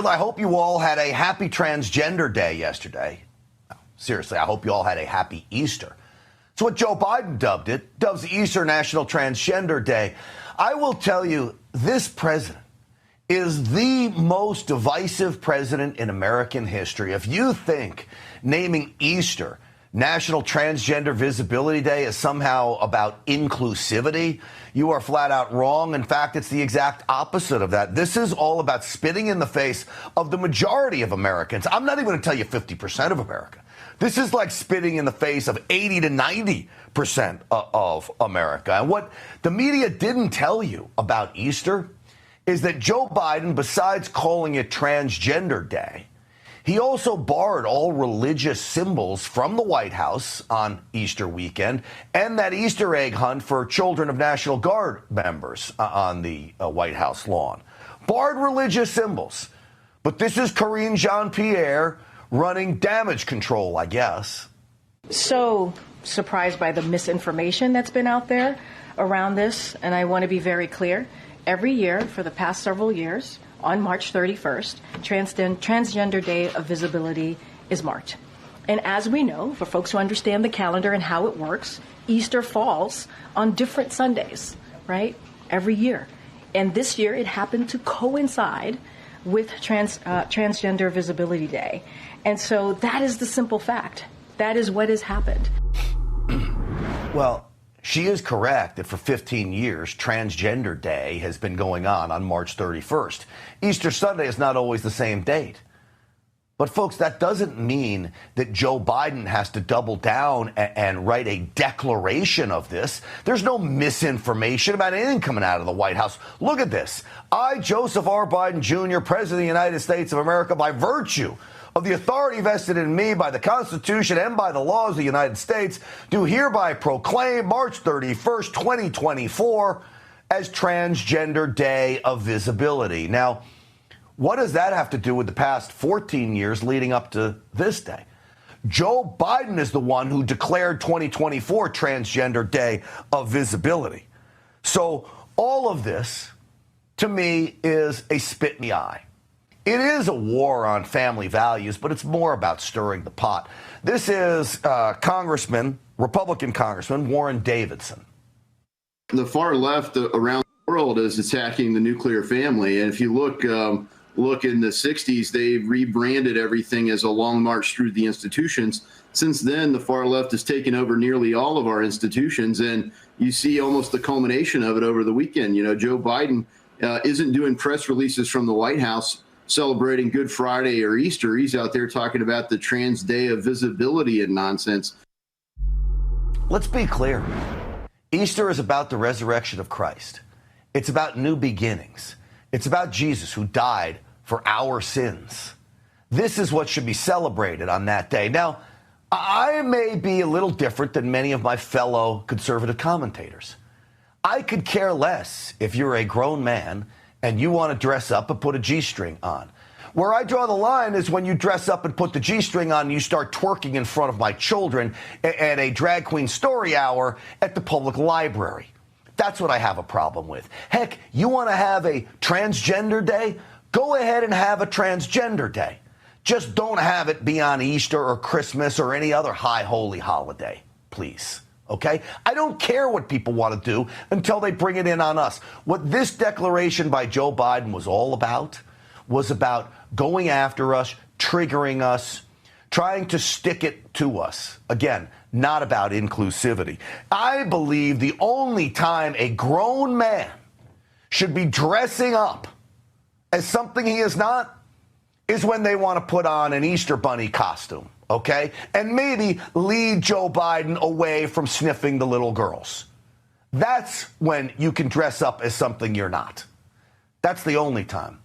I hope you all had a happy Transgender Day yesterday. No, seriously, I hope you all had a happy Easter. It's what Joe Biden dubs Easter National Transgender Day. I will tell you, this president is the most divisive president in American history. If you think naming Easter National Transgender Visibility Day is somehow about inclusivity, you are flat out wrong. In fact, it's the exact opposite of that. This is all about spitting in the face of the majority of Americans. I'm not even going to tell you 50% of America. This is like spitting in the face of 80 to 90% of America. And what the media didn't tell you about Easter is that Joe Biden, besides calling it Transgender Day, he also barred all religious symbols from the White House on Easter weekend and that Easter egg hunt for children of National Guard members on the White House lawn. Barred religious symbols. But this is Karine Jean-Pierre running damage control, I guess. So surprised by the misinformation that's been out there around this, and I want to be very clear. Every year for the past several years, on March 31st, Transgender Day of Visibility is marked. And as we know, for folks who understand the calendar and how it works, Easter falls on different Sundays, right, every year. And this year it happened to coincide with Transgender Visibility Day. And so that is the simple fact. That is what has happened. Well, she is correct that for 15 years, Transgender Day has been going on March 31st. Easter Sunday is not always the same date. But, folks, that doesn't mean that Joe Biden has to double down and write a declaration of this. There's no misinformation about anything coming out of the White House. Look at this. I, Joseph R. Biden, Jr., President of the United States of America, by virtue of the authority vested in me by the Constitution and by the laws of the United States, do hereby proclaim March 31st, 2024 as Transgender Day of Visibility. Now, what does that have to do with the past 14 years leading up to this day? Joe Biden is the one who declared 2024 Transgender Day of Visibility. So all of this, to me, is a spit in the eye. It is a war on family values, but it's more about stirring the pot. This is Republican Congressman Warren Davidson. The far left around the world is attacking the nuclear family. And if you look in the 60s, they rebranded everything as a long march through the institutions. Since then, the far left has taken over nearly all of our institutions. And you see almost the culmination of it over the weekend. You know, Joe Biden isn't doing press releases from the White House celebrating Good Friday or Easter. He's out there talking about the Trans Day of Visibility and nonsense. Let's be clear. Easter is about the resurrection of Christ. It's about new beginnings. It's about Jesus, who died for our sins. This is what should be celebrated on that day. Now, I may be a little different than many of my fellow conservative commentators. I could care less if you're a grown man and you want to dress up and put a G-string on. Where I draw the line is when you dress up and put the G-string on and you start twerking in front of my children at a drag queen story hour at the public library. That's what I have a problem with. Heck, you want to have a transgender day? Go ahead and have a transgender day. Just don't have it be on Easter or Christmas or any other high holy holiday, please. Okay? I don't care what people want to do until they bring it in on us. What this declaration by Joe Biden was all about was about going after us, triggering us, trying to stick it to us. Again, not about inclusivity. I believe the only time a grown man should be dressing up as something he is not is when they want to put on an Easter bunny costume. Okay? And maybe lead Joe Biden away from sniffing the little girls. That's when you can dress up as something you're not. That's the only time.